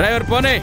Driver పోనీ.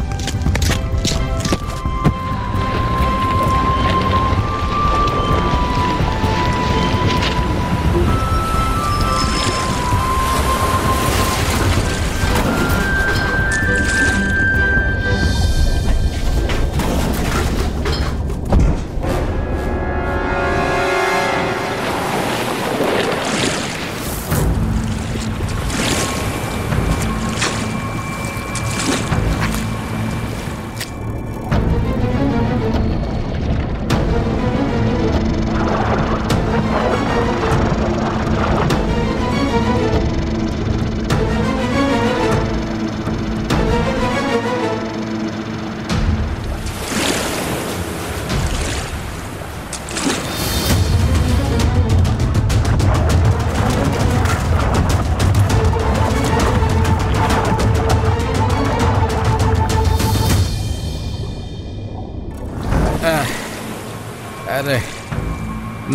అరే,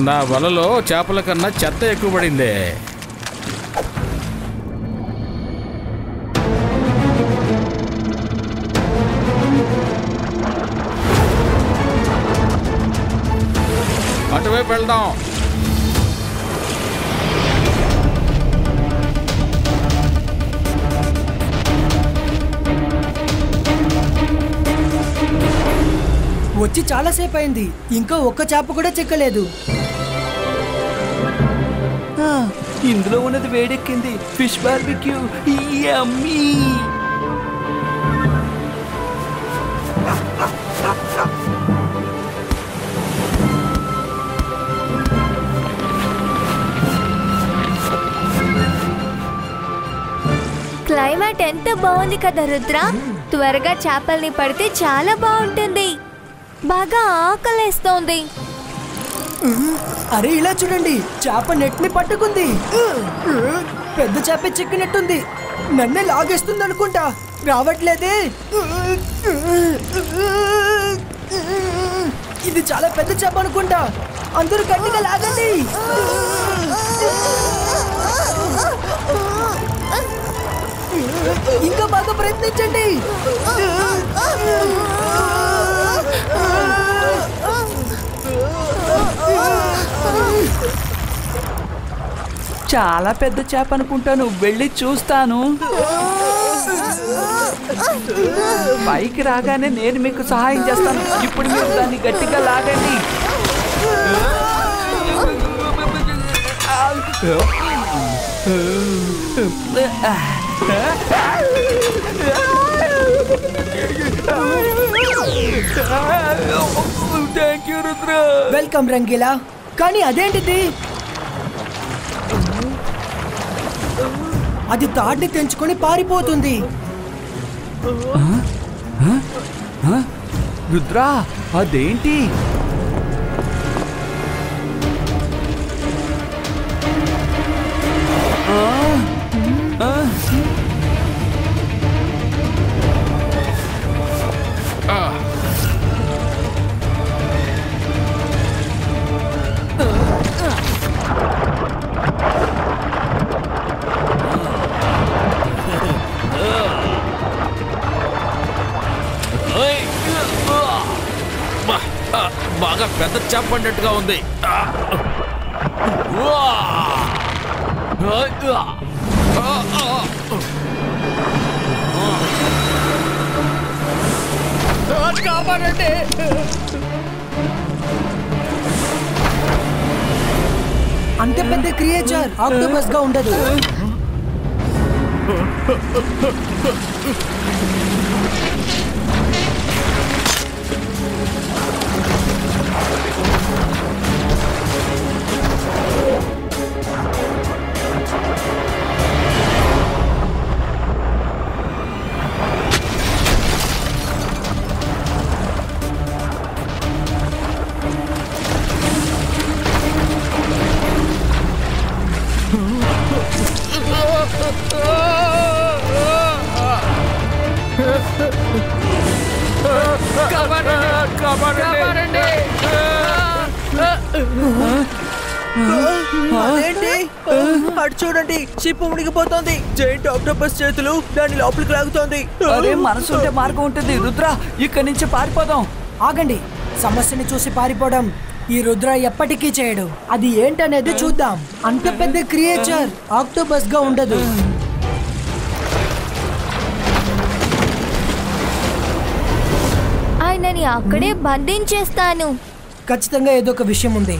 నా వలలో చేపల కన్నా చెత్త ఎక్కువ పడిందే. అటువైపు వెళ్దాం. వచ్చి చాలాసేపు అయింది, ఇంకా ఒక్క చేప కూడా చిక్కలేదు. ఇందులో ఉన్నది వేడెక్కింది. ఫిష్ బార్బిక్యూ యమ్మీ. క్లైమేట్ ఎంత బాగుంది కదా రుద్ర. త్వరగా చేపల్ని పడితే చాలా బాగుంటుంది. బాగా ఆకలేస్తోంది. అరే ఇలా చూడండి, చేప నెట్ ని పట్టుకుంది. పెద్ద చేప చిక్కినట్టుంది. నన్నే లాగేస్తుంది అనుకుంటా. రావట్లేదే. ఇది చాలా పెద్ద చేప అనుకుంటా. అందరూ గట్టిగా లాగండి. ఇంకా బాగా ప్రయత్నించండి. చాలా పెద్ద చేప అనుకుంటాను. వెళ్ళి చూస్తాను. పైకి రాగానే నేను మీకు సహాయం చేస్తాను. ఇప్పుడు మీరు దాన్ని గట్టిగా లాగండి. Thank you Rudra. Welcome Rangeela. కానీ అదేంటిది? అది తాడ్ని తెంచుకొని పారిపోతుంది. రుద్ర, అదేంటి? బాగా పెద్ద చేప పడినట్టుగా ఉంది. కాపాడండి. అంత పెద్ద క్రియేచర్ ఆక్టోపస్ గా ఉండదు. అదేంటి అటు చూడండి, షిప్ మునిగిపోతుంది. జైంట్ ఆక్టోపస్ చేతులు దాన్ని లోపలికి లాగుతోంది. అరే మనసుంటే మార్గం ఉంటుంది రుద్ర, ఇక్కడి నుంచి పారిపోదాం. ఆగండి, సమస్యని చూసి పారిపోవడం ఈ రుద్ర ఎప్పటికీ చేయడు. అది ఏంటనేది చూద్దాం. అంత పెద్ద క్రియేచర్ ఆక్టోపస్ గా ఉండదు. ఆయనని అక్కడే బంధించేస్తాను. ఖచ్చితంగా ఏదో ఒక విషయం ఉంది.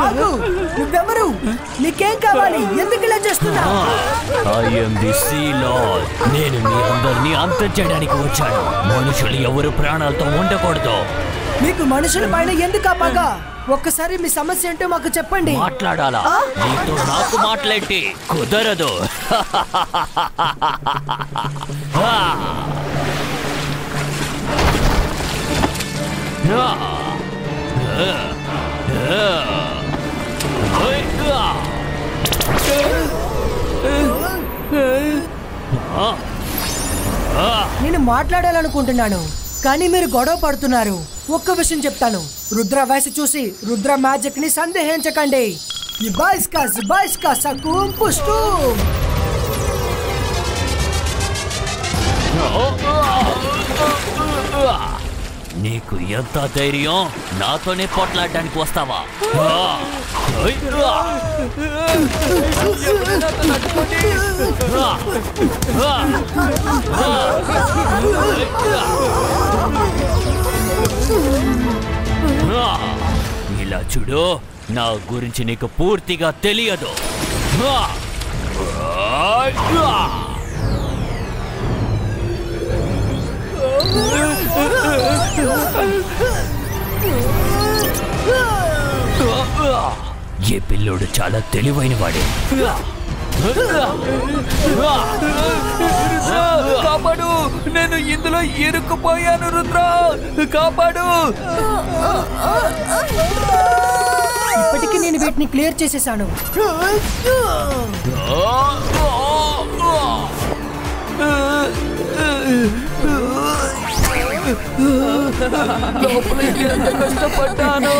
ఆగు, నువ్వెవరు? నీకేం కావాలి? ఎందుకు ఇలా చేస్తున్నావు? నేను మీ అందరినీ అంతం చేయడానికి వచ్చాను. మనుషులు ఎవరు ప్రాణాలతో ఉండకూడదు. మీకు మనుషుల పైన ఎందుకు పగ? ఒక్కసారి మీ సమస్య ఏంటో మాకు చెప్పండి. మాట్లాడాలా? నీతో నాకు మాట్లాడి కుదరదు. నేను మాట్లాడాలనుకుంటున్నాను, కానీ మీరు గొడవ పడుతున్నారు. ఒక్క విషయం చెప్తాను, రుద్ర వయసు చూసి రుద్ర మ్యాజిక్ ని సందేహించకండి. నీకు ఎంత ధైర్యం? నాతోనే పోట్లాడడానికి వస్తావా? ఇలా చూడు, నా గురించి నీకు పూర్తిగా తెలియదు. ఈ పిల్లోడు చాలా తెలివైన వాడే. కాపాడు, నేను ఇందులో ఇరుక్కుపోయాను రుద్ర, కాపాడు. ఇప్పటికీ నేను వీటిని క్లియర్ చేసేసాను. లోపలికి ఎంత కష్టపడ్డాను.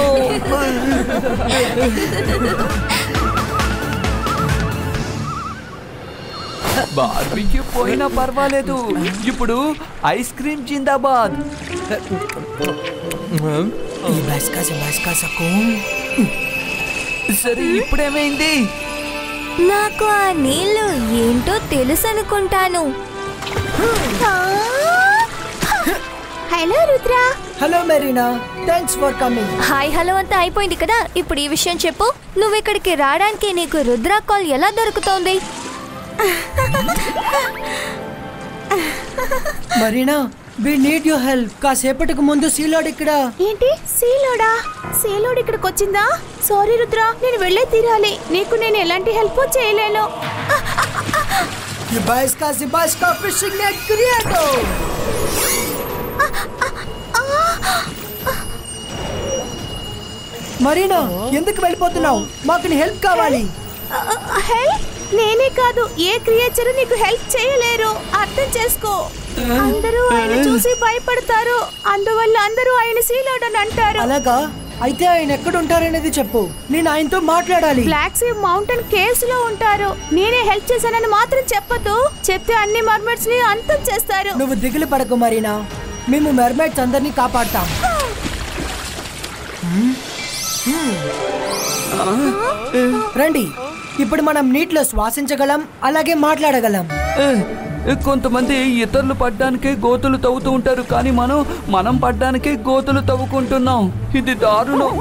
బార్బీక్యూ పోయినా పర్వాలేదు, ఇప్పుడు ఐస్ క్రీమ్ జిందాబాద్. సరే ఇప్పుడేమైంది? నాకు ఆ నీళ్లు ఏంటో తెలుసు అనుకుంటాను. Hello Rudra. Hello Marina, thanks for coming. Hi hello అంతా అయిపోయింది కదా, ఇప్పుడు ఈ విషయం చెప్పు. నువ్వు ఇక్కడికి రావడానికి నీకు రుద్ర కాల్ ఎలా దొరుకుతోంది? Marina, we need your help. కాసేపటికి ముందు సీలోడ్ ఇక్కడ. ఏంటి సీలోడా? సీలోడ్ ఇక్కడికి వచ్చిందా? సారీ రుద్ర, నేను వెళ్ళే తీరాలి. నీకు నేను ఎలాంటి హెల్ప్ చేయలేను. Fishing net క్రియేటో. మరీనా, ఎందుకు వెళ్ళిపోతున్నావు? మాకు నీ హెల్ప్ కావాలి. హెల్ప్? నేనే కాదు, ఏ క్రియేచర్ నీకు హెల్ప్ చేయలేరు. అర్థం చేసుకో. అందరూ ఆయన చూసి భయపడతారు, అందువల్ల అందరూ ఆయన సీలోడ్ అని అంటారు. అలాగా? అయితే ఆయన ఎక్కడ ఉంటారనేది చెప్పు, నేను ఆయనతో మాట్లాడాలి. బ్లాక్ సీ మౌంటైన్ కేవ్స్ లో ఉంటారు. నేనే హెల్ప్ చేశానని మాత్రం చెప్పదు. చెప్తే అన్ని మర్మైడ్స్ ని అంతం చేస్తారు. నువ్వు దిగులు పడకు మరీనా, మేము మర్మైడ్స్ అందరినీ కాపాడతాం. రండి, ఇప్పుడు మనం నీటిలో శ్వాసించగలం, అలాగే మాట్లాడగలం. కొంతమంది ఇతరులు పడ్డానికే గోతులు తవ్వుతూ ఉంటారు, కానీ మనం పడ్డానికే గోతులు తవ్వుకుంటున్నాం. ఇది దారుణం.